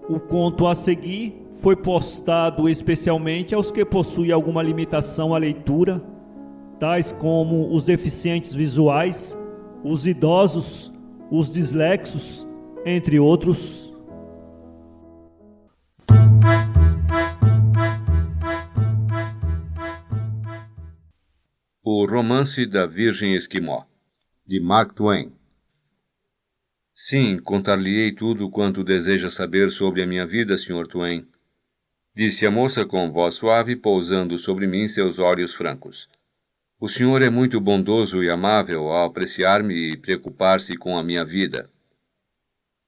O conto a seguir foi postado especialmente aos que possuem alguma limitação à leitura, tais como os deficientes visuais, os idosos, os dislexos, entre outros. O Romance da Virgem Esquimó, de Mark Twain. Sim, contar-lhe-ei tudo quanto deseja saber sobre a minha vida, Sr. Twain, disse a moça com voz suave, pousando sobre mim seus olhos francos. O senhor é muito bondoso e amável ao apreciar-me e preocupar-se com a minha vida.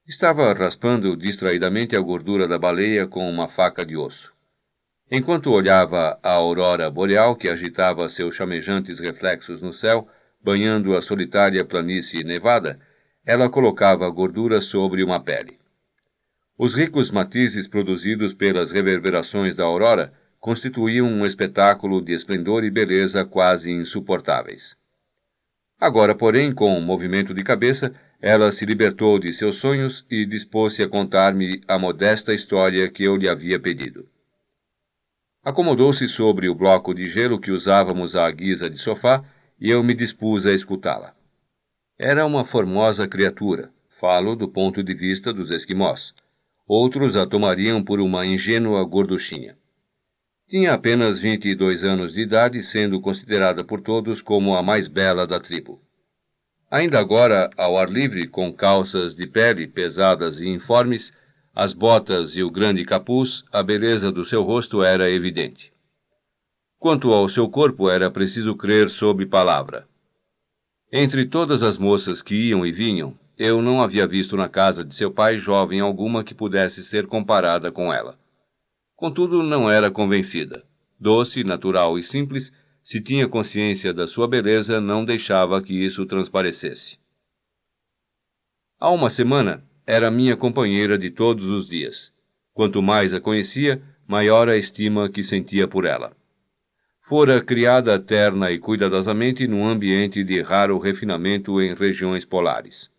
Estava raspando distraidamente a gordura da baleia com uma faca de osso. Enquanto olhava a aurora boreal que agitava seus chamejantes reflexos no céu, banhando a solitária planície nevada, ela colocava a gordura sobre uma pele. Os ricos matizes produzidos pelas reverberações da aurora constituíam um espetáculo de esplendor e beleza quase insuportáveis. Agora, porém, com um movimento de cabeça, ela se libertou de seus sonhos e dispôs-se a contar-me a modesta história que eu lhe havia pedido. Acomodou-se sobre o bloco de gelo que usávamos à guisa de sofá e eu me dispus a escutá-la. Era uma formosa criatura, falo do ponto de vista dos esquimós. Outros a tomariam por uma ingênua gorduchinha. Tinha apenas 22 anos de idade, sendo considerada por todos como a mais bela da tribo. Ainda agora, ao ar livre, com calças de pele pesadas e informes, as botas e o grande capuz, a beleza do seu rosto era evidente. Quanto ao seu corpo, era preciso crer sob palavra. Entre todas as moças que iam e vinham, eu não havia visto na casa de seu pai jovem alguma que pudesse ser comparada com ela. Contudo, não era convencida. Doce, natural e simples, se tinha consciência da sua beleza, não deixava que isso transparecesse. Há uma semana, era minha companheira de todos os dias. Quanto mais a conhecia, maior a estima que sentia por ela. Fora criada terna e cuidadosamente num ambiente de raro refinamento em regiões polares.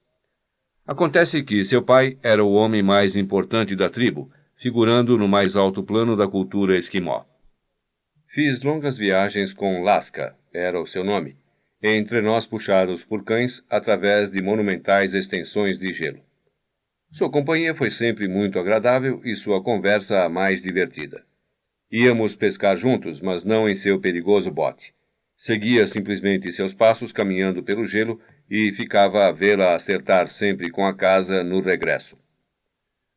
Acontece que seu pai era o homem mais importante da tribo, figurando no mais alto plano da cultura esquimó. Fiz longas viagens com Laska, era o seu nome, entre nós puxados por cães através de monumentais extensões de gelo. Sua companhia foi sempre muito agradável e sua conversa a mais divertida. Íamos pescar juntos, mas não em seu perigoso bote. Seguia simplesmente seus passos caminhando pelo gelo e ficava a vê-la acertar sempre com a casa no regresso.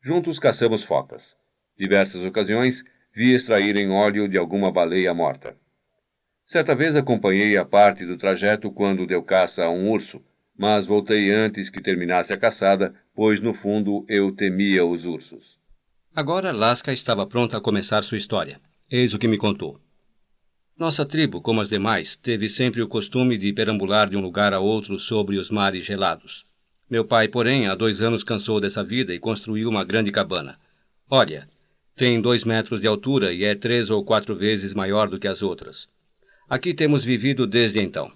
Juntos caçamos focas. Diversas ocasiões vi extraírem óleo de alguma baleia morta. Certa vez acompanhei a parte do trajeto quando deu caça a um urso, mas voltei antes que terminasse a caçada, pois no fundo eu temia os ursos. Agora Laska estava pronta a começar sua história. Eis o que me contou. Nossa tribo, como as demais, teve sempre o costume de perambular de um lugar a outro sobre os mares gelados. Meu pai, porém, há 2 anos cansou dessa vida e construiu uma grande cabana. Olha, tem 2 metros de altura e é 3 ou 4 vezes maior do que as outras. Aqui temos vivido desde então.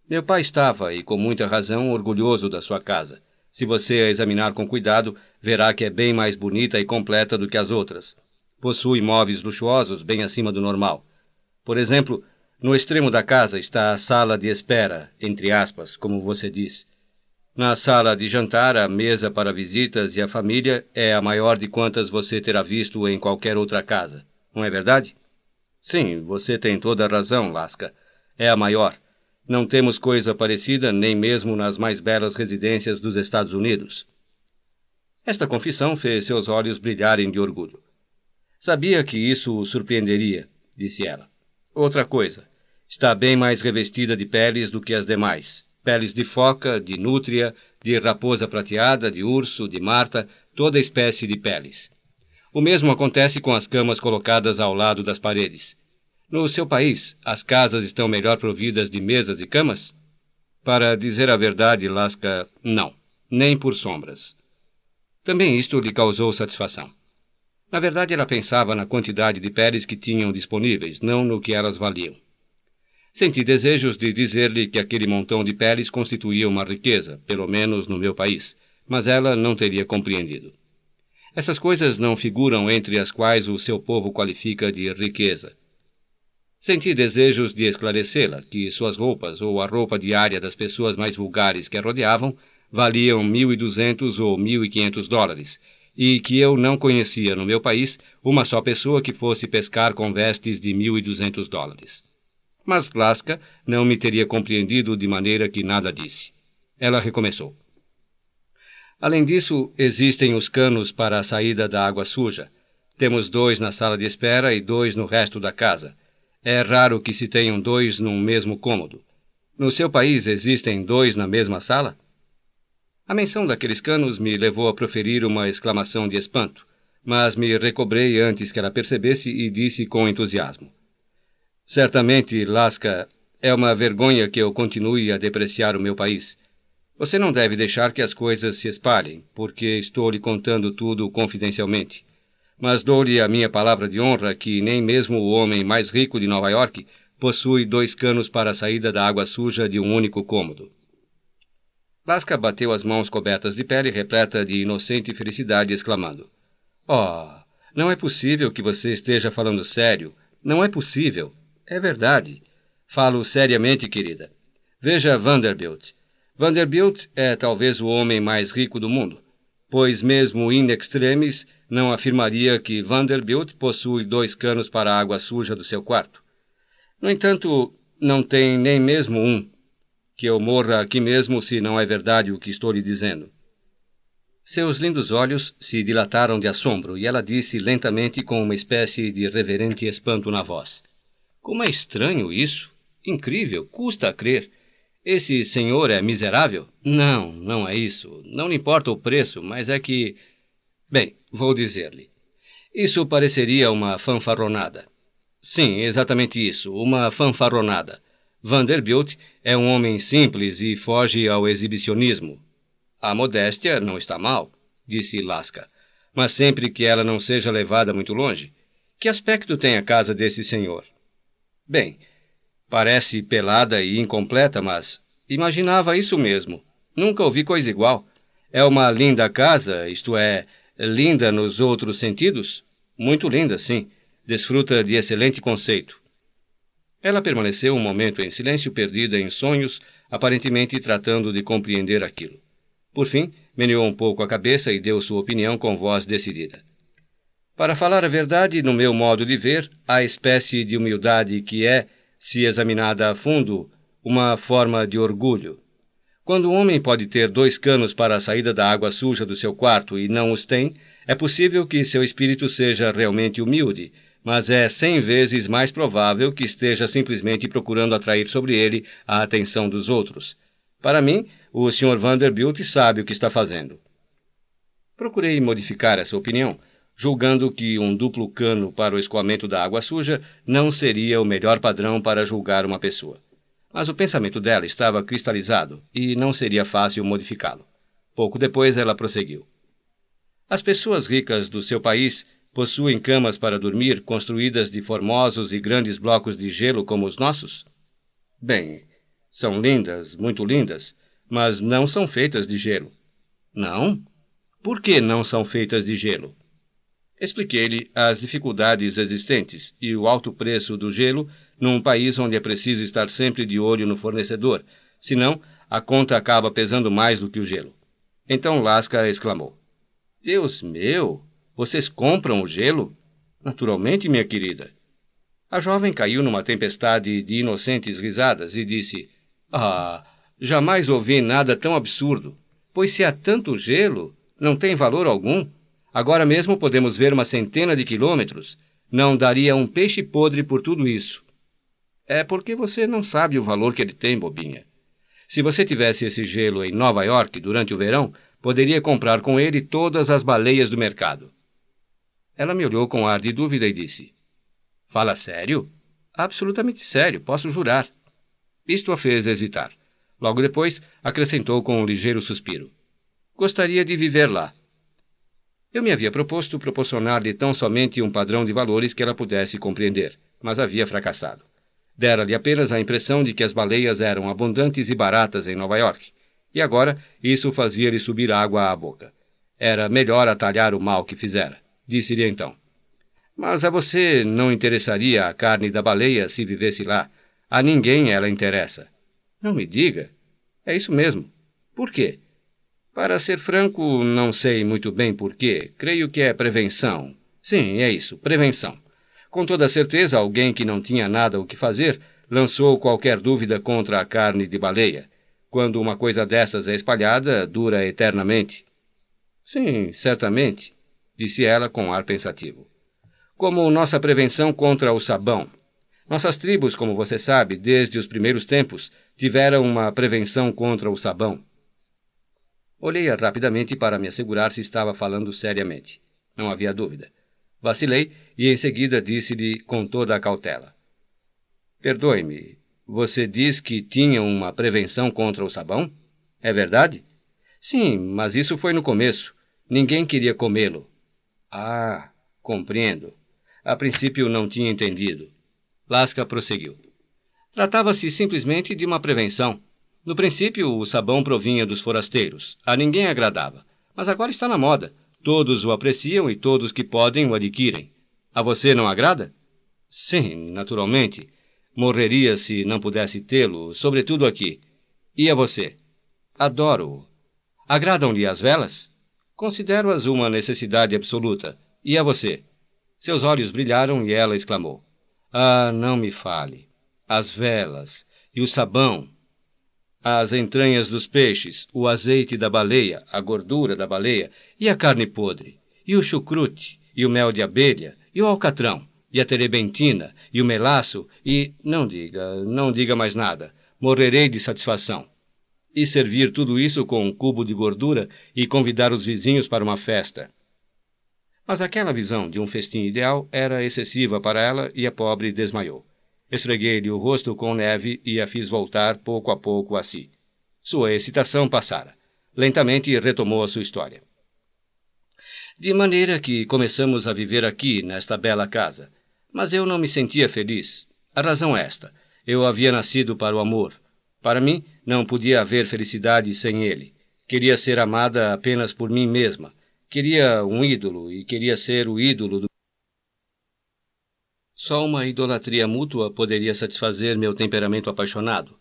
Meu pai estava, e com muita razão, orgulhoso da sua casa. Se você a examinar com cuidado, verá que é bem mais bonita e completa do que as outras. Possui móveis luxuosos bem acima do normal. Por exemplo, no extremo da casa está a sala de espera, entre aspas, como você diz. Na sala de jantar, a mesa para visitas e a família é a maior de quantas você terá visto em qualquer outra casa. Não é verdade? Sim, você tem toda a razão, Laska. É a maior. Não temos coisa parecida nem mesmo nas mais belas residências dos Estados Unidos. Esta confissão fez seus olhos brilharem de orgulho. Sabia que isso o surpreenderia, disse ela. Outra coisa, está bem mais revestida de peles do que as demais. Peles de foca, de nútria, de raposa prateada, de urso, de marta, toda espécie de peles. O mesmo acontece com as camas colocadas ao lado das paredes. No seu país, as casas estão melhor providas de mesas e camas? Para dizer a verdade, Laska, não, nem por sombras. Também isto lhe causou satisfação. Na verdade, ela pensava na quantidade de peles que tinham disponíveis, não no que elas valiam. Senti desejos de dizer-lhe que aquele montão de peles constituía uma riqueza, pelo menos no meu país, mas ela não teria compreendido. Essas coisas não figuram entre as quais o seu povo qualifica de riqueza. Senti desejos de esclarecê-la, que suas roupas ou a roupa diária das pessoas mais vulgares que a rodeavam valiam 1.200 ou 1.500 dólares, e que eu não conhecia no meu país uma só pessoa que fosse pescar com vestes de 1.200 dólares. Mas Glasca não me teria compreendido de maneira que nada disse. Ela recomeçou. Além disso, existem os canos para a saída da água suja. Temos 2 na sala de espera e 2 no resto da casa. É raro que se tenham 2 num mesmo cômodo. No seu país existem 2 na mesma sala? A menção daqueles canos me levou a proferir uma exclamação de espanto, mas me recobrei antes que ela percebesse e disse com entusiasmo. Certamente, Lasca, é uma vergonha que eu continue a depreciar o meu país. Você não deve deixar que as coisas se espalhem, porque estou lhe contando tudo confidencialmente. Mas dou-lhe a minha palavra de honra que nem mesmo o homem mais rico de Nova York possui 2 canos para a saída da água suja de um único cômodo. Lasca bateu as mãos cobertas de pele repleta de inocente felicidade, exclamando. Oh, não é possível que você esteja falando sério. Não é possível. É verdade. Falo seriamente, querida. Veja Vanderbilt. Vanderbilt é talvez o homem mais rico do mundo, pois mesmo in extremis não afirmaria que Vanderbilt possui 2 canos para a água suja do seu quarto. No entanto, não tem nem mesmo um. Que eu morra aqui mesmo se não é verdade o que estou lhe dizendo. Seus lindos olhos se dilataram de assombro e ela disse lentamente com uma espécie de reverente espanto na voz. Como é estranho isso! Incrível! Custa a crer! Esse senhor é miserável? Não, não é isso. Não lhe importa o preço, mas é que... Bem, vou dizer-lhe. Isso pareceria uma fanfarronada. Sim, exatamente isso, uma fanfarronada. Vanderbilt é um homem simples e foge ao exibicionismo. A modéstia não está mal, disse Lasca, mas sempre que ela não seja levada muito longe. Que aspecto tem a casa desse senhor? Bem, parece pelada e incompleta, mas imaginava isso mesmo. Nunca ouvi coisa igual. É uma linda casa, isto é, linda nos outros sentidos? Muito linda, sim. Desfruta de excelente conceito. Ela permaneceu um momento em silêncio, perdida em sonhos, aparentemente tratando de compreender aquilo. Por fim, meneou um pouco a cabeça e deu sua opinião com voz decidida. Para falar a verdade, no meu modo de ver, a espécie de humildade que é, se examinada a fundo, uma forma de orgulho. Quando um homem pode ter 2 canos para a saída da água suja do seu quarto e não os tem, é possível que seu espírito seja realmente humilde, mas é 100 vezes mais provável que esteja simplesmente procurando atrair sobre ele a atenção dos outros. Para mim, o Sr. Vanderbilt sabe o que está fazendo. Procurei modificar essa opinião, julgando que um duplo cano para o escoamento da água suja não seria o melhor padrão para julgar uma pessoa. Mas o pensamento dela estava cristalizado e não seria fácil modificá-lo. Pouco depois ela prosseguiu. As pessoas ricas do seu país possuem camas para dormir construídas de formosos e grandes blocos de gelo como os nossos? Bem, são lindas, muito lindas, mas não são feitas de gelo. Não? Por que não são feitas de gelo? Expliquei-lhe as dificuldades existentes e o alto preço do gelo num país onde é preciso estar sempre de olho no fornecedor, senão a conta acaba pesando mais do que o gelo. Então Lasca exclamou. Deus meu! Vocês compram o gelo? Naturalmente, minha querida. A jovem caiu numa tempestade de inocentes risadas e disse, jamais ouvi nada tão absurdo, pois se há tanto gelo, não tem valor algum. Agora mesmo podemos ver uma centena de quilômetros. Não daria um peixe podre por tudo isso. É porque você não sabe o valor que ele tem, bobinha. Se você tivesse esse gelo em Nova York durante o verão, poderia comprar com ele todas as baleias do mercado. Ela me olhou com ar de dúvida e disse, Fala sério? Absolutamente sério, posso jurar. Isto a fez hesitar. Logo depois, acrescentou com um ligeiro suspiro. Gostaria de viver lá. Eu me havia proposto proporcionar-lhe tão somente um padrão de valores que ela pudesse compreender, mas havia fracassado. Dera-lhe apenas a impressão de que as baleias eram abundantes e baratas em Nova York, e agora isso fazia-lhe subir água à boca. Era melhor atalhar o mal que fizera. Disse-lhe então: Mas a você não interessaria a carne da baleia se vivesse lá. A ninguém ela interessa. Não me diga. É isso mesmo. Por quê? Para ser franco, não sei muito bem por quê. Creio que é prevenção. Sim, é isso, prevenção. Com toda certeza, alguém que não tinha nada o que fazer lançou qualquer dúvida contra a carne de baleia. Quando uma coisa dessas é espalhada, dura eternamente. Sim, certamente, disse ela com ar pensativo. Como nossa prevenção contra o sabão. Nossas tribos, como você sabe, desde os primeiros tempos, tiveram uma prevenção contra o sabão. Olhei-a rapidamente para me assegurar se estava falando seriamente. Não havia dúvida. Vacilei e em seguida disse-lhe com toda a cautela: Perdoe-me, você diz que tinha uma prevenção contra o sabão? É verdade? Sim, mas isso foi no começo. Ninguém queria comê-lo. Ah, compreendo. A princípio não tinha entendido. Lasca prosseguiu. Tratava-se simplesmente de uma prevenção. No princípio, o sabão provinha dos forasteiros. A ninguém agradava. Mas agora está na moda. Todos o apreciam e todos que podem o adquirem. A você não agrada? Sim, naturalmente. Morreria se não pudesse tê-lo, sobretudo aqui. E a você? Adoro-o. Agradam-lhe as velas? Considero-as uma necessidade absoluta. E a você? Seus olhos brilharam e ela exclamou: Ah, não me fale. As velas e o sabão, as entranhas dos peixes, o azeite da baleia, a gordura da baleia e a carne podre, e o chucrute, e o mel de abelha, e o alcatrão, e a terebentina, e o melaço, e... não diga mais nada. Morrerei de satisfação. E servir tudo isso com um cubo de gordura e convidar os vizinhos para uma festa. Mas aquela visão de um festim ideal era excessiva para ela e a pobre desmaiou. Esfreguei-lhe o rosto com neve e a fiz voltar pouco a pouco a si. Sua excitação passara. Lentamente retomou a sua história. De maneira que começamos a viver aqui, nesta bela casa. Mas eu não me sentia feliz. A razão é esta. Eu havia nascido para o amor. Para mim, não podia haver felicidade sem ele. Queria ser amada apenas por mim mesma. Queria um ídolo e queria ser o ídolo do... Só uma idolatria mútua poderia satisfazer meu temperamento apaixonado.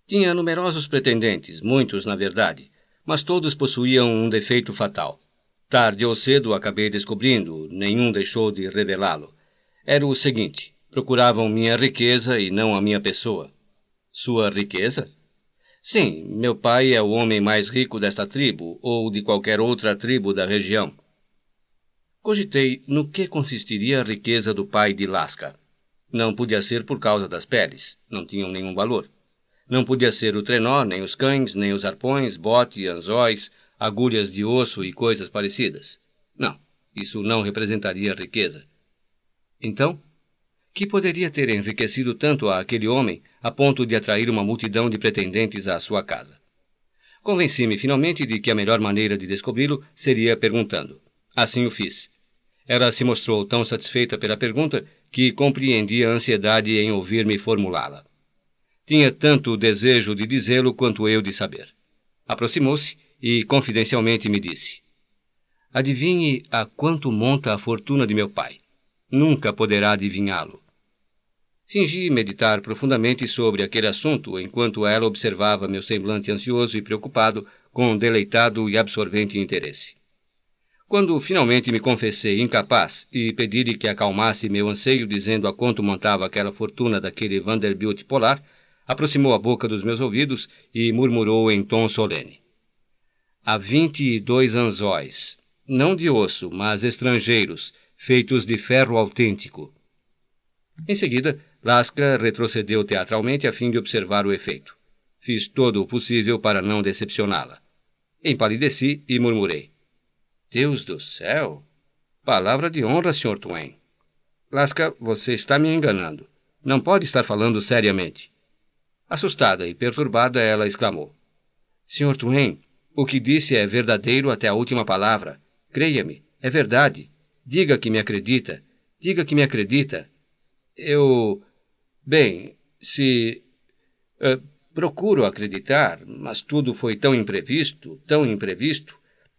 Tinha numerosos pretendentes, muitos na verdade, mas todos possuíam um defeito fatal. Tarde ou cedo acabei descobrindo, nenhum deixou de revelá-lo. Era o seguinte: procuravam minha riqueza e não a minha pessoa. Sua riqueza? Sim, meu pai é o homem mais rico desta tribo, ou de qualquer outra tribo da região. Cogitei no que consistiria a riqueza do pai de Lasca. Não podia ser por causa das peles, não tinham nenhum valor. Não podia ser o trenó, nem os cães, nem os arpões, bote, anzóis, agulhas de osso e coisas parecidas. Não, isso não representaria riqueza. Então, que poderia ter enriquecido tanto a aquele homem a ponto de atrair uma multidão de pretendentes à sua casa? Convenci-me finalmente de que a melhor maneira de descobri-lo seria perguntando. Assim o fiz. Ela se mostrou tão satisfeita pela pergunta que compreendi a ansiedade em ouvir-me formulá-la. Tinha tanto o desejo de dizê-lo quanto eu de saber. Aproximou-se e confidencialmente me disse: Adivinhe a quanto monta a fortuna de meu pai. Nunca poderá adivinhá-lo. Fingi meditar profundamente sobre aquele assunto enquanto ela observava meu semblante ansioso e preocupado com um deleitado e absorvente interesse. Quando finalmente me confessei incapaz e pedi-lhe que acalmasse meu anseio dizendo a quanto montava aquela fortuna daquele Vanderbilt polar, aproximou a boca dos meus ouvidos e murmurou em tom solene: Há 22 anzóis, não de osso, mas estrangeiros, feitos de ferro autêntico. Em seguida, Lasca retrocedeu teatralmente a fim de observar o efeito. Fiz todo o possível para não decepcioná-la. Empalideci e murmurei: Deus do céu! Palavra de honra, Sr. Twain. Lasca, você está me enganando. Não pode estar falando seriamente. Assustada e perturbada, ela exclamou: Sr. Twain, o que disse é verdadeiro até a última palavra. Creia-me, é verdade. Diga que me acredita. Diga que me acredita. Bem, se... procuro acreditar, mas tudo foi tão imprevisto,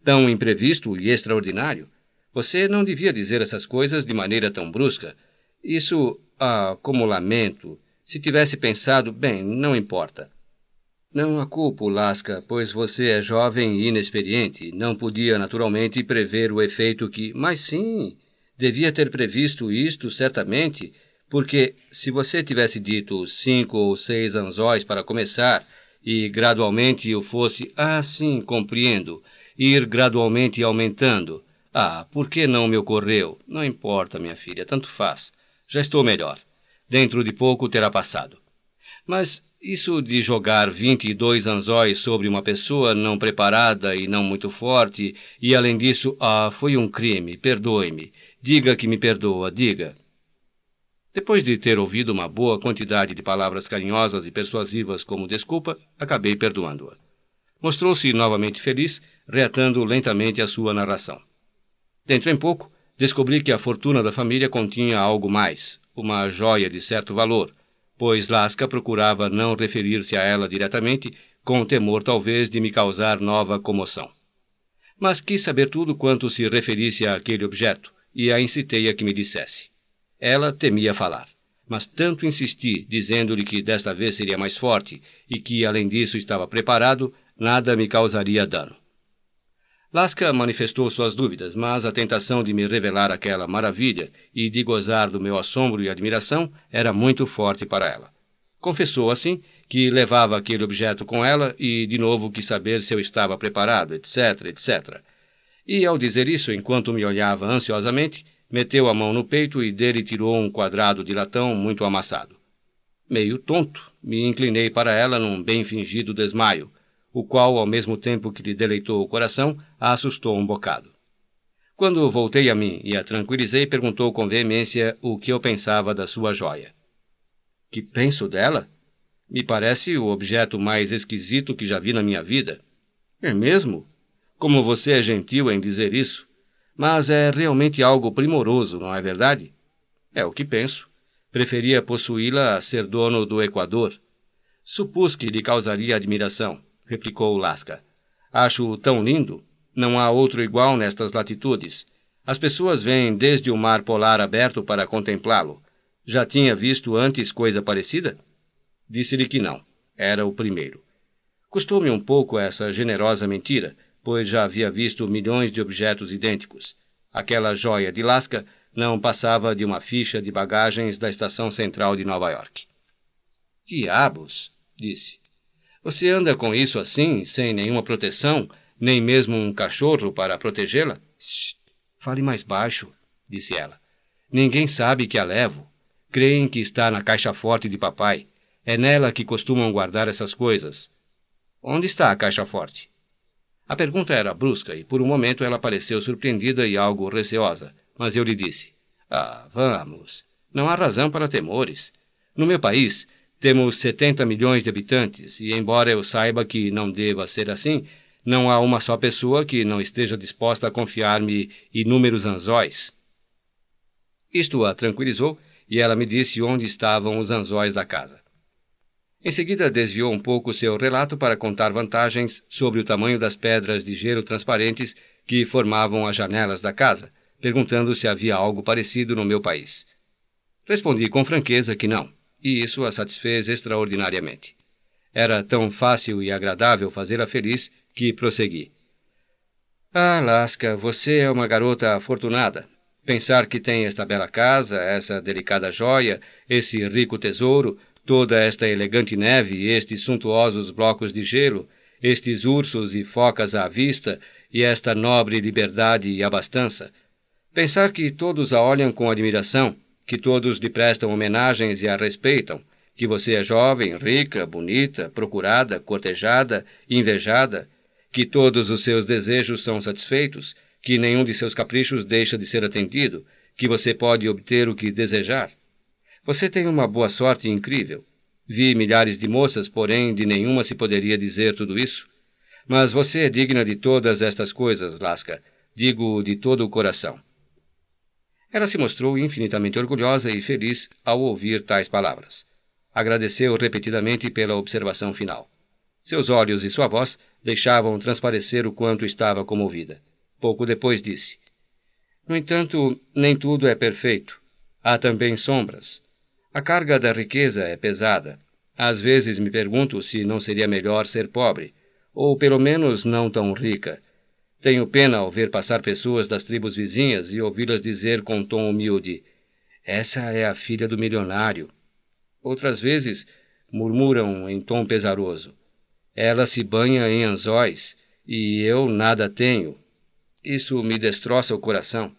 tão imprevisto e extraordinário. Você não devia dizer essas coisas de maneira tão brusca. Isso, como lamento. Se tivesse pensado, bem, não importa. Não a culpo, Lasca, pois você é jovem e inexperiente. Não podia, naturalmente, prever o efeito que... Mas sim, devia ter previsto isto, certamente, porque se você tivesse dito 5 ou 6 anzóis para começar, e gradualmente eu fosse... sim, compreendo. Ir gradualmente aumentando. Por que não me ocorreu? Não importa, minha filha, tanto faz. Já estou melhor. Dentro de pouco terá passado. Mas isso de jogar 22 anzóis sobre uma pessoa não preparada e não muito forte, e além disso, foi um crime, perdoe-me. Diga que me perdoa, diga. Depois de ter ouvido uma boa quantidade de palavras carinhosas e persuasivas como desculpa, acabei perdoando-a. Mostrou-se novamente feliz, reatando lentamente a sua narração. Dentro em pouco, descobri que a fortuna da família continha algo mais, uma joia de certo valor, pois Lasca procurava não referir-se a ela diretamente, com temor talvez de me causar nova comoção. Mas quis saber tudo quanto se referisse àquele objeto, e a incitei a que me dissesse. Ela temia falar, mas tanto insisti, dizendo-lhe que desta vez seria mais forte, e que, além disso, estava preparado, nada me causaria dano. Lasca manifestou suas dúvidas, mas a tentação de me revelar aquela maravilha e de gozar do meu assombro e admiração era muito forte para ela. Confessou, assim, que levava aquele objeto com ela e, de novo, quis saber se eu estava preparado, etc., etc. E, ao dizer isso, enquanto me olhava ansiosamente, meteu a mão no peito e dele tirou um quadrado de latão muito amassado. Meio tonto, me inclinei para ela num bem fingido desmaio, o qual, ao mesmo tempo que lhe deleitou o coração, a assustou um bocado. Quando voltei a mim e a tranquilizei, perguntou com veemência o que eu pensava da sua joia. Que penso dela? Me parece o objeto mais esquisito que já vi na minha vida. É mesmo? Como você é gentil em dizer isso. Mas é realmente algo primoroso, não é verdade? É o que penso. Preferia possuí-la a ser dono do Equador. Supus que lhe causaria admiração, replicou Lasca. Acho-o tão lindo. Não há outro igual nestas latitudes. As pessoas vêm desde o mar polar aberto para contemplá-lo. Já tinha visto antes coisa parecida? Disse-lhe que não. Era o primeiro. Custou-me um pouco essa generosa mentira, pois já havia visto milhões de objetos idênticos. Aquela joia de Lasca não passava de uma ficha de bagagens da estação central de Nova York. Diabos, disse. Você anda com isso assim, sem nenhuma proteção, nem mesmo um cachorro para protegê-la? Fale mais baixo, disse ela. Ninguém sabe que a levo. Creem que está na caixa forte de papai. É nela que costumam guardar essas coisas. Onde está a caixa forte? A pergunta era brusca e por um momento ela pareceu surpreendida e algo receosa, mas eu lhe disse, vamos, não há razão para temores. No meu país, temos 70 milhões de habitantes e, embora eu saiba que não deva ser assim, não há uma só pessoa que não esteja disposta a confiar-me inúmeros anzóis. Isto a tranquilizou e ela me disse onde estavam os anzóis da casa. Em seguida, desviou um pouco seu relato para contar vantagens sobre o tamanho das pedras de gelo transparentes que formavam as janelas da casa, perguntando se havia algo parecido no meu país. Respondi com franqueza que não, e isso a satisfez extraordinariamente. Era tão fácil e agradável fazê-la feliz que prossegui. Lasca, você é uma garota afortunada. Pensar que tem esta bela casa, essa delicada joia, esse rico tesouro, toda esta elegante neve e estes suntuosos blocos de gelo, estes ursos e focas à vista e esta nobre liberdade e abastança. Pensar que todos a olham com admiração, que todos lhe prestam homenagens e a respeitam, que você é jovem, rica, bonita, procurada, cortejada, invejada, que todos os seus desejos são satisfeitos, que nenhum de seus caprichos deixa de ser atendido, que você pode obter o que desejar. Você tem uma boa sorte incrível. Vi milhares de moças, porém de nenhuma se poderia dizer tudo isso. Mas você é digna de todas estas coisas, Lasca. Digo de todo o coração. Ela se mostrou infinitamente orgulhosa e feliz ao ouvir tais palavras. Agradeceu repetidamente pela observação final. Seus olhos e sua voz deixavam transparecer o quanto estava comovida. Pouco depois disse: No entanto, nem tudo é perfeito. Há também sombras. A carga da riqueza é pesada. Às vezes me pergunto se não seria melhor ser pobre, ou pelo menos não tão rica. Tenho pena ao ver passar pessoas das tribos vizinhas e ouvi-las dizer com tom humilde: Essa é a filha do milionário. Outras vezes murmuram em tom pesaroso: Ela se banha em anzóis, e eu nada tenho. Isso me destroça o coração.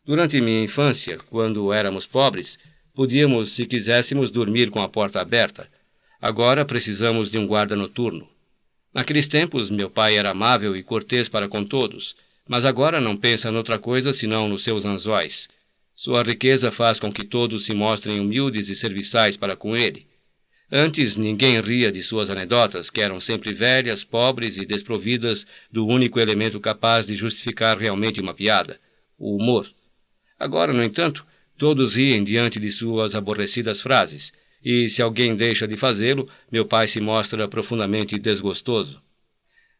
Durante minha infância, quando éramos pobres, podíamos, se quiséssemos, dormir com a porta aberta. Agora precisamos de um guarda noturno. Naqueles tempos, meu pai era amável e cortês para com todos, mas agora não pensa noutra coisa senão nos seus anzóis. Sua riqueza faz com que todos se mostrem humildes e serviçais para com ele. Antes ninguém ria de suas anedotas, que eram sempre velhas, pobres e desprovidas do único elemento capaz de justificar realmente uma piada, o humor. Agora, no entanto, todos riem diante de suas aborrecidas frases, e se alguém deixa de fazê-lo, meu pai se mostra profundamente desgostoso.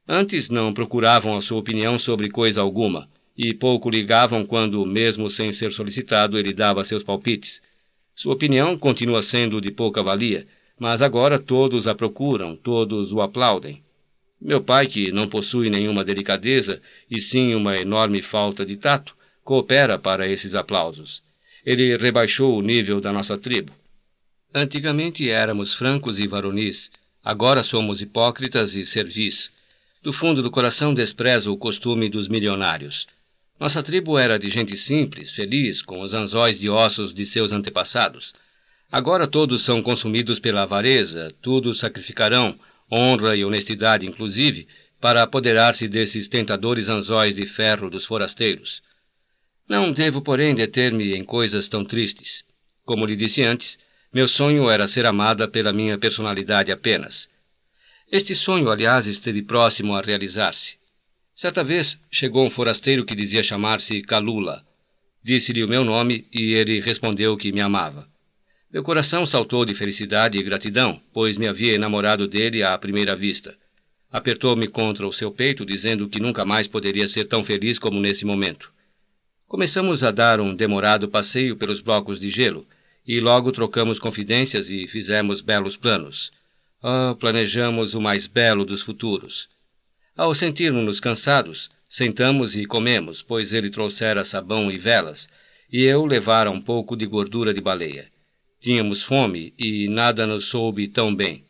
Antes não procuravam a sua opinião sobre coisa alguma, e pouco ligavam quando, mesmo sem ser solicitado, ele dava seus palpites. Sua opinião continua sendo de pouca valia, mas agora todos a procuram, todos o aplaudem. Meu pai, que não possui nenhuma delicadeza, e sim uma enorme falta de tato, coopera para esses aplausos. Ele rebaixou o nível da nossa tribo. Antigamente éramos francos e varonis, agora somos hipócritas e servis. Do fundo do coração desprezo o costume dos milionários. Nossa tribo era de gente simples, feliz, com os anzóis de ossos de seus antepassados. Agora todos são consumidos pela avareza, tudo sacrificarão, honra e honestidade inclusive, para apoderar-se desses tentadores anzóis de ferro dos forasteiros. Não devo, porém, deter-me em coisas tão tristes. Como lhe disse antes, meu sonho era ser amada pela minha personalidade apenas. Este sonho, aliás, esteve próximo a realizar-se. Certa vez chegou um forasteiro que dizia chamar-se Kalula. Disse-lhe o meu nome e ele respondeu que me amava. Meu coração saltou de felicidade e gratidão, pois me havia enamorado dele à primeira vista. Apertou-me contra o seu peito, dizendo que nunca mais poderia ser tão feliz como nesse momento. Começamos a dar um demorado passeio pelos blocos de gelo, e logo trocamos confidências e fizemos belos planos. Planejamos o mais belo dos futuros. Ao sentirmos-nos cansados, sentamos e comemos, pois ele trouxera sabão e velas, e eu levara um pouco de gordura de baleia. Tínhamos fome e nada nos soube tão bem.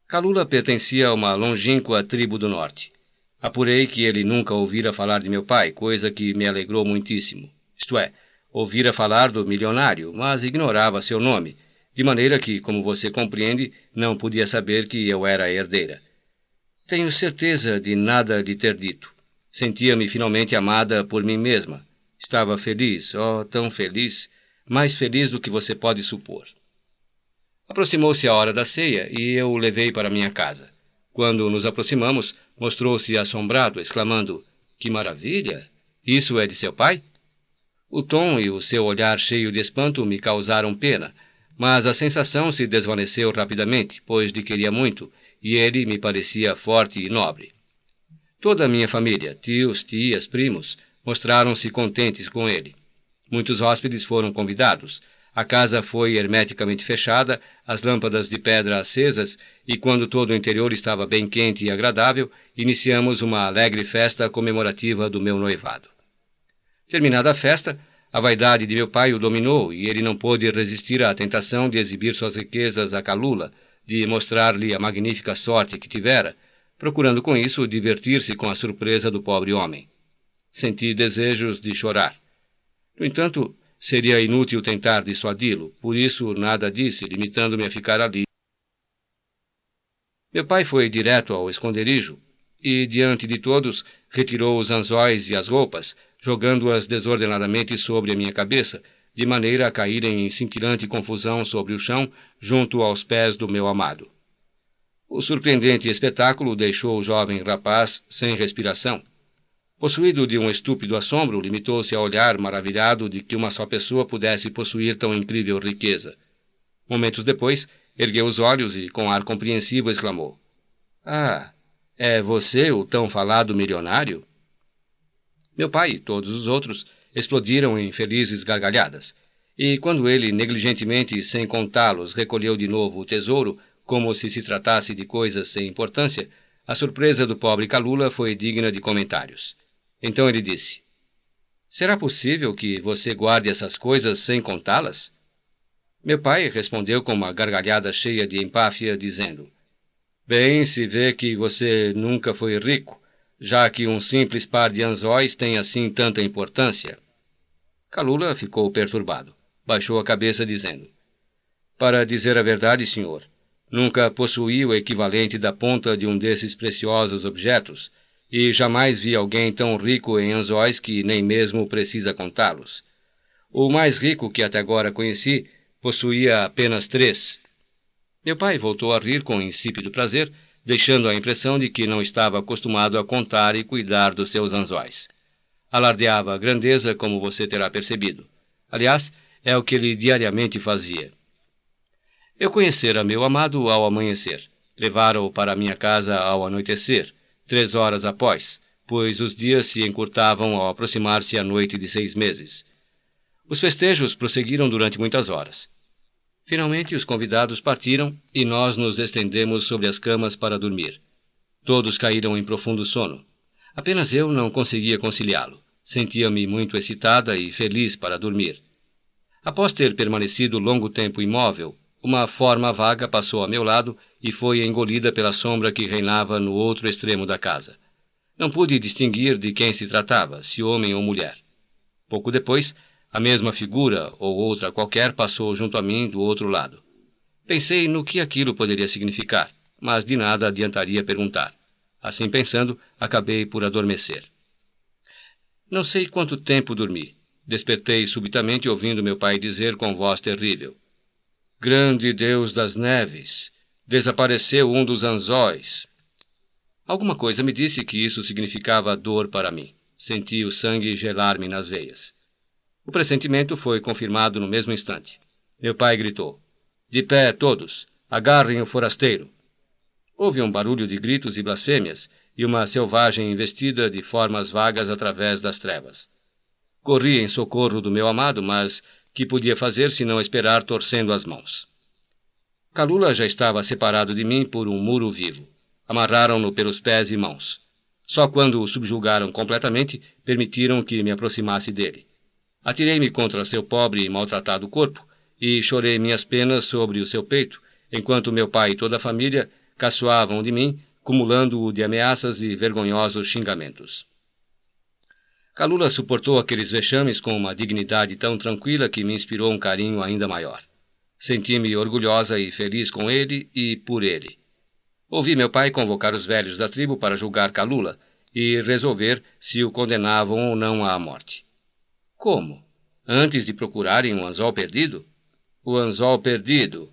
Kalula pertencia a uma longínqua tribo do norte. Apurei que ele nunca ouvira falar de meu pai, coisa que me alegrou muitíssimo. Isto é, ouvira falar do milionário, mas ignorava seu nome, de maneira que, como você compreende, não podia saber que eu era a herdeira. Tenho certeza de nada lhe ter dito. Sentia-me finalmente amada por mim mesma. Estava feliz, tão feliz, mais feliz do que você pode supor. Aproximou-se a hora da ceia e eu o levei para minha casa. Quando nos aproximamos, mostrou-se assombrado, exclamando: Que maravilha! Isso é de seu pai? O tom e o seu olhar cheio de espanto me causaram pena, mas a sensação se desvaneceu rapidamente, pois lhe queria muito, e ele me parecia forte e nobre. Toda a minha família, tios, tias, primos, mostraram-se contentes com ele. Muitos hóspedes foram convidados. A casa foi hermeticamente fechada, as lâmpadas de pedra acesas, e quando todo o interior estava bem quente e agradável, iniciamos uma alegre festa comemorativa do meu noivado. Terminada a festa, a vaidade de meu pai o dominou e ele não pôde resistir à tentação de exibir suas riquezas a Kalula, de mostrar-lhe a magnífica sorte que tivera, procurando com isso divertir-se com a surpresa do pobre homem. Senti desejos de chorar. No entanto, seria inútil tentar dissuadi-lo, por isso nada disse, limitando-me a ficar ali. Meu pai foi direto ao esconderijo e, diante de todos, retirou os anzóis e as roupas, jogando-as desordenadamente sobre a minha cabeça, de maneira a caírem em cintilante confusão sobre o chão, junto aos pés do meu amado. O surpreendente espetáculo deixou o jovem rapaz sem respiração. Possuído de um estúpido assombro, limitou-se a olhar maravilhado de que uma só pessoa pudesse possuir tão incrível riqueza. Momentos depois, ergueu os olhos e, com ar compreensivo, exclamou: Ah, é você o tão falado milionário? Meu pai e todos os outros explodiram em felizes gargalhadas, e quando ele, negligentemente, sem contá-los, recolheu de novo o tesouro, como se tratasse de coisas sem importância, a surpresa do pobre Kalula foi digna de comentários. Então ele disse: Será possível que você guarde essas coisas sem contá-las? Meu pai respondeu com uma gargalhada cheia de empáfia, dizendo: Bem, se vê que você nunca foi rico, já que um simples par de anzóis tem assim tanta importância. Kalula ficou perturbado. Baixou a cabeça, dizendo: Para dizer a verdade, senhor, nunca possuí o equivalente da ponta de um desses preciosos objetos, e jamais vi alguém tão rico em anzóis que nem mesmo precisa contá-los. O mais rico que até agora conheci possuía apenas 3. Meu pai voltou a rir com insípido prazer, deixando a impressão de que não estava acostumado a contar e cuidar dos seus anzóis. Alardeava a grandeza, como você terá percebido. Aliás, é o que ele diariamente fazia. Eu conhecera meu amado ao amanhecer. Levara-o para minha casa ao anoitecer, 3 horas após, pois os dias se encurtavam ao aproximar-se a noite de 6 meses. Os festejos prosseguiram durante muitas horas. Finalmente os convidados partiram e nós nos estendemos sobre as camas para dormir. Todos caíram em profundo sono. Apenas eu não conseguia conciliá-lo. Sentia-me muito excitada e feliz para dormir. Após ter permanecido longo tempo imóvel, uma forma vaga passou a meu lado e foi engolida pela sombra que reinava no outro extremo da casa. Não pude distinguir de quem se tratava, se homem ou mulher. Pouco depois, a mesma figura ou outra qualquer passou junto a mim do outro lado. Pensei no que aquilo poderia significar, mas de nada adiantaria perguntar. Assim pensando, acabei por adormecer. Não sei quanto tempo dormi. Despertei subitamente ouvindo meu pai dizer com voz terrível: Grande Deus das neves! Desapareceu um dos anzóis. Alguma coisa me disse que isso significava dor para mim. Senti o sangue gelar-me nas veias. O pressentimento foi confirmado no mesmo instante. Meu pai gritou: De pé, todos! Agarrem o forasteiro! Houve um barulho de gritos e blasfêmias, e uma selvagem investida de formas vagas através das trevas. Corri em socorro do meu amado, mas que podia fazer senão esperar torcendo as mãos? Kalula já estava separado de mim por um muro vivo. Amarraram-no pelos pés e mãos. Só quando o subjugaram completamente, permitiram que me aproximasse dele. Atirei-me contra seu pobre e maltratado corpo e chorei minhas penas sobre o seu peito, enquanto meu pai e toda a família caçoavam de mim, cumulando-o de ameaças e vergonhosos xingamentos. Kalula suportou aqueles vexames com uma dignidade tão tranquila que me inspirou um carinho ainda maior. Senti-me orgulhosa e feliz com ele e por ele. Ouvi meu pai convocar os velhos da tribo para julgar Kalula e resolver se o condenavam ou não à morte. Como? Antes de procurarem um anzol perdido? O anzol perdido!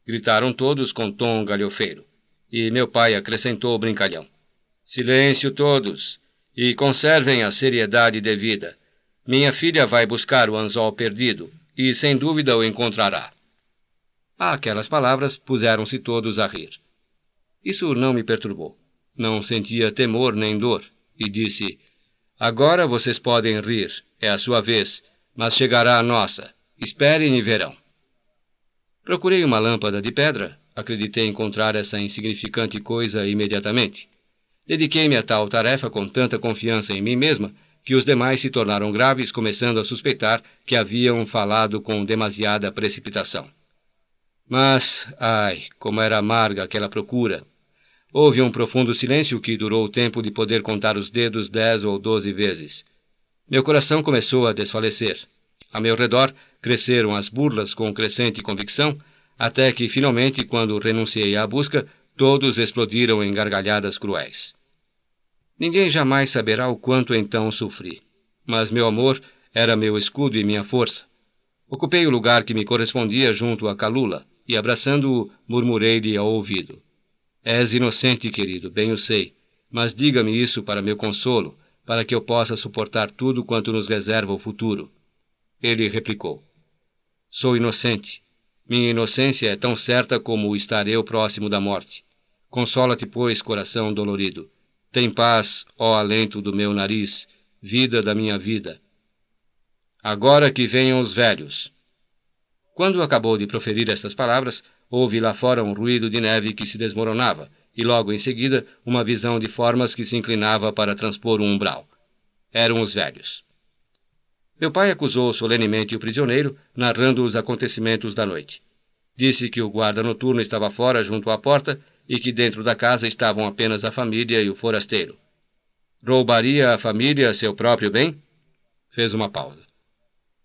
Gritaram todos com tom galhofeiro. E meu pai acrescentou brincalhão: Silêncio todos! E conservem a seriedade devida. Minha filha vai buscar o anzol perdido, e sem dúvida o encontrará. Aquelas palavras puseram-se todos a rir. Isso não me perturbou. Não sentia temor nem dor, e disse: Agora vocês podem rir, é a sua vez, mas chegará a nossa. Esperem e verão. Procurei uma lâmpada de pedra, acreditei encontrar essa insignificante coisa imediatamente. Dediquei-me a tal tarefa com tanta confiança em mim mesma que os demais se tornaram graves, começando a suspeitar que haviam falado com demasiada precipitação. Mas, ai, como era amarga aquela procura! Houve um profundo silêncio que durou o tempo de poder contar os dedos 10 ou 12 vezes. Meu coração começou a desfalecer. A meu redor cresceram as burlas com crescente convicção, até que, finalmente, quando renunciei à busca, todos explodiram em gargalhadas cruéis. Ninguém jamais saberá o quanto então sofri. Mas meu amor era meu escudo e minha força. Ocupei o lugar que me correspondia junto a Kalula, e abraçando-o, murmurei-lhe ao ouvido: És inocente, querido, bem o sei, mas diga-me isso para meu consolo, para que eu possa suportar tudo quanto nos reserva o futuro. Ele replicou: Sou inocente. Minha inocência é tão certa como o estar eu próximo da morte. Consola-te, pois, coração dolorido. Tem paz, ó alento do meu nariz, vida da minha vida. Agora que venham os velhos. Quando acabou de proferir estas palavras, houve lá fora um ruído de neve que se desmoronava, e logo em seguida uma visão de formas que se inclinava para transpor um umbral. Eram os velhos. Meu pai acusou solenemente o prisioneiro, narrando os acontecimentos da noite. Disse que o guarda noturno estava fora junto à porta e que dentro da casa estavam apenas a família e o forasteiro. Roubaria a família seu próprio bem? Fez uma pausa.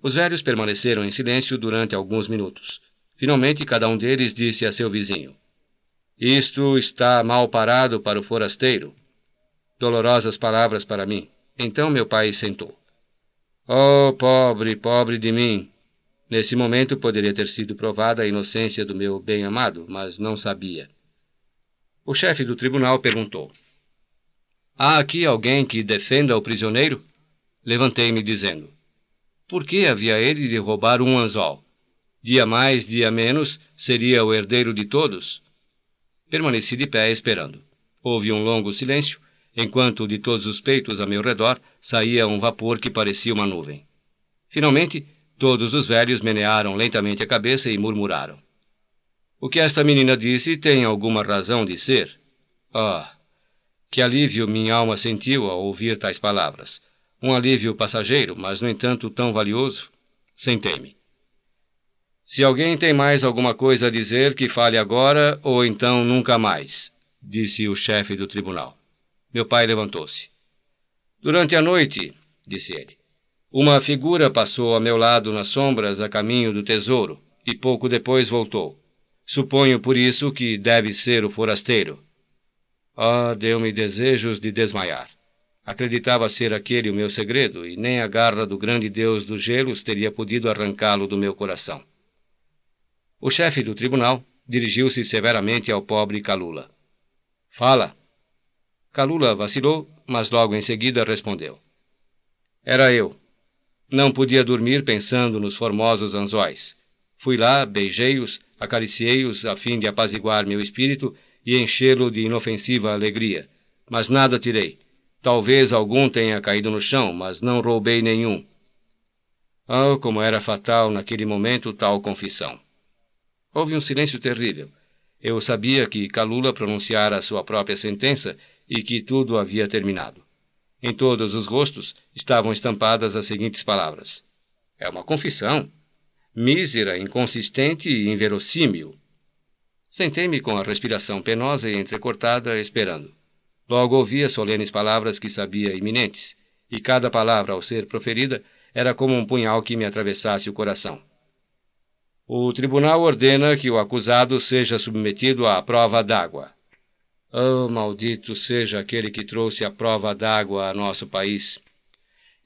Os velhos permaneceram em silêncio durante alguns minutos. Finalmente, cada um deles disse a seu vizinho: Isto está mal parado para o forasteiro. Dolorosas palavras para mim. Então meu pai sentou. Oh, pobre, pobre de mim! Nesse momento poderia ter sido provada a inocência do meu bem-amado, mas não sabia. O chefe do tribunal perguntou: Há aqui alguém que defenda o prisioneiro? Levantei-me dizendo: Por que havia ele de roubar um anzol? Dia mais, dia menos, seria o herdeiro de todos? Permaneci de pé esperando. Houve um longo silêncio, enquanto de todos os peitos a meu redor saía um vapor que parecia uma nuvem. Finalmente, todos os velhos menearam lentamente a cabeça e murmuraram: O que esta menina disse tem alguma razão de ser. Ah, que alívio minha alma sentiu ao ouvir tais palavras. Um alívio passageiro, mas no entanto tão valioso. Sentei-me. Se alguém tem mais alguma coisa a dizer, que fale agora ou então nunca mais, disse o chefe do tribunal. Meu pai levantou-se. Durante a noite, disse ele, uma figura passou a meu lado nas sombras a caminho do tesouro e pouco depois voltou. Suponho por isso que deve ser o forasteiro. Ah, deu-me desejos de desmaiar. Acreditava ser aquele o meu segredo e nem a garra do grande Deus dos gelos teria podido arrancá-lo do meu coração. O chefe do tribunal dirigiu-se severamente ao pobre Kalula. Fala. Kalula vacilou, mas logo em seguida respondeu. Era eu. Não podia dormir pensando nos formosos anzóis. Fui lá, beijei-os, acariciei-os a fim de apaziguar meu espírito e enchê-lo de inofensiva alegria. Mas nada tirei. Talvez algum tenha caído no chão, mas não roubei nenhum. Oh, como era fatal naquele momento tal confissão. Houve um silêncio terrível. Eu sabia que Kalula pronunciara a sua própria sentença e que tudo havia terminado. Em todos os rostos estavam estampadas as seguintes palavras. É uma confissão. Mísera, inconsistente e inverossímil. Sentei-me com a respiração penosa e entrecortada, esperando. Logo ouvi as solenes palavras que sabia iminentes, e cada palavra, ao ser proferida, era como um punhal que me atravessasse o coração. O tribunal ordena que o acusado seja submetido à prova d'água. Oh, maldito seja aquele que trouxe a prova d'água a nosso país.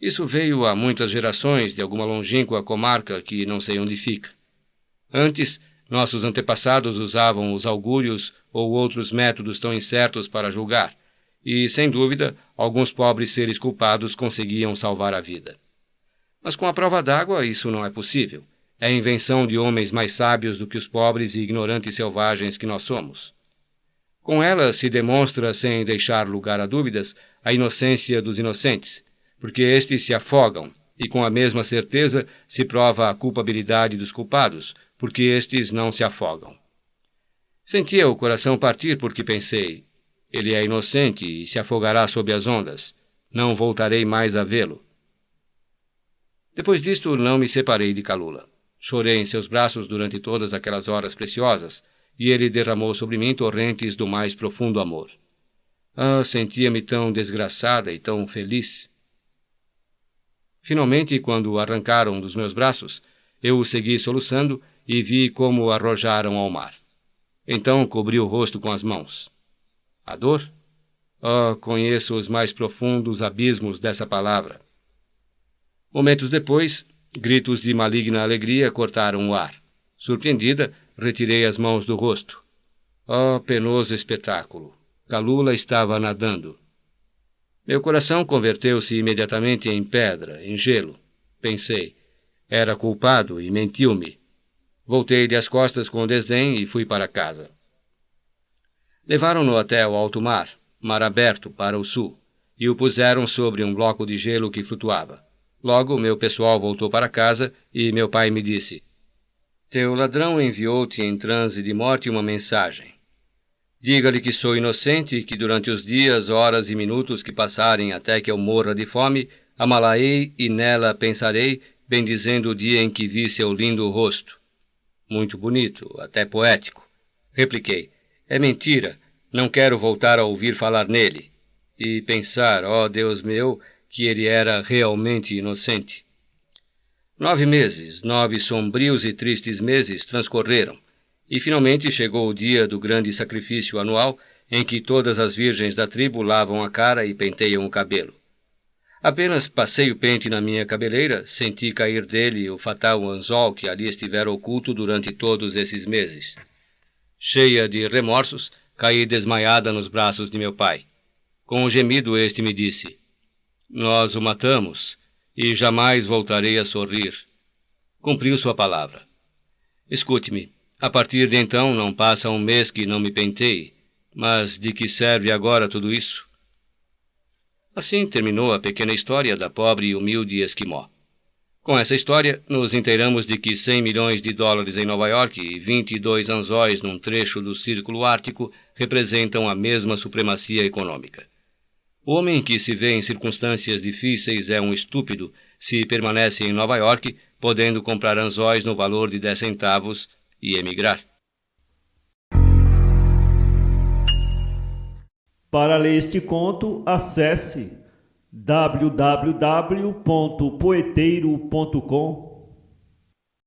Isso veio há muitas gerações de alguma longínqua comarca que não sei onde fica. Antes, nossos antepassados usavam os augúrios ou outros métodos tão incertos para julgar, e, sem dúvida, alguns pobres seres culpados conseguiam salvar a vida. Mas com a prova d'água isso não é possível. É a invenção de homens mais sábios do que os pobres e ignorantes selvagens que nós somos. Com ela se demonstra, sem deixar lugar a dúvidas, a inocência dos inocentes, porque estes se afogam, e com a mesma certeza se prova a culpabilidade dos culpados, porque estes não se afogam. Sentia o coração partir porque pensei, ele é inocente e se afogará sob as ondas. Não voltarei mais a vê-lo. Depois disto, não me separei de Kalula. Chorei em seus braços durante todas aquelas horas preciosas, e ele derramou sobre mim torrentes do mais profundo amor. Ah, sentia-me tão desgraçada e tão feliz. Finalmente, quando o arrancaram dos meus braços, eu o segui soluçando e vi como o arrojaram ao mar. Então cobri o rosto com as mãos. A dor? Oh, conheço os mais profundos abismos dessa palavra. Momentos depois, gritos de maligna alegria cortaram o ar. Surpreendida, retirei as mãos do rosto. Oh, penoso espetáculo! Kalula estava nadando. Meu coração converteu-se imediatamente em pedra, em gelo. Pensei, era culpado e mentiu-me. Voltei-lhe as costas com desdém e fui para casa. Levaram-no até o alto mar, mar aberto para o sul, e o puseram sobre um bloco de gelo que flutuava. Logo, meu pessoal voltou para casa e meu pai me disse: Teu ladrão enviou-te em transe de morte uma mensagem. Diga-lhe que sou inocente e que durante os dias, horas e minutos que passarem até que eu morra de fome, amá-la-ei e nela pensarei, bendizendo o dia em que vi seu lindo rosto. Muito bonito, até poético. Repliquei: é mentira, não quero voltar a ouvir falar nele. E pensar, ó Deus meu, que ele era realmente inocente. 9 meses, 9 sombrios e tristes meses transcorreram, e finalmente chegou o dia do grande sacrifício anual, em que todas as virgens da tribo lavam a cara e penteiam o cabelo. Apenas passei o pente na minha cabeleira, senti cair dele o fatal anzol que ali estivera oculto durante todos esses meses. Cheia de remorsos, caí desmaiada nos braços de meu pai. Com um gemido este me disse: Nós o matamos, e jamais voltarei a sorrir. Cumpriu sua palavra. Escute-me, a partir de então não passa um mês que não me penteie, mas de que serve agora tudo isso? Assim terminou a pequena história da pobre e humilde esquimó. Com essa história, nos inteiramos de que 100 milhões de dólares em Nova York e 22 anzóis num trecho do Círculo Ártico representam a mesma supremacia econômica. O homem que se vê em circunstâncias difíceis é um estúpido se permanece em Nova York, podendo comprar anzóis no valor de 10 centavos e emigrar. Para ler este conto, acesse www.poeteiro.com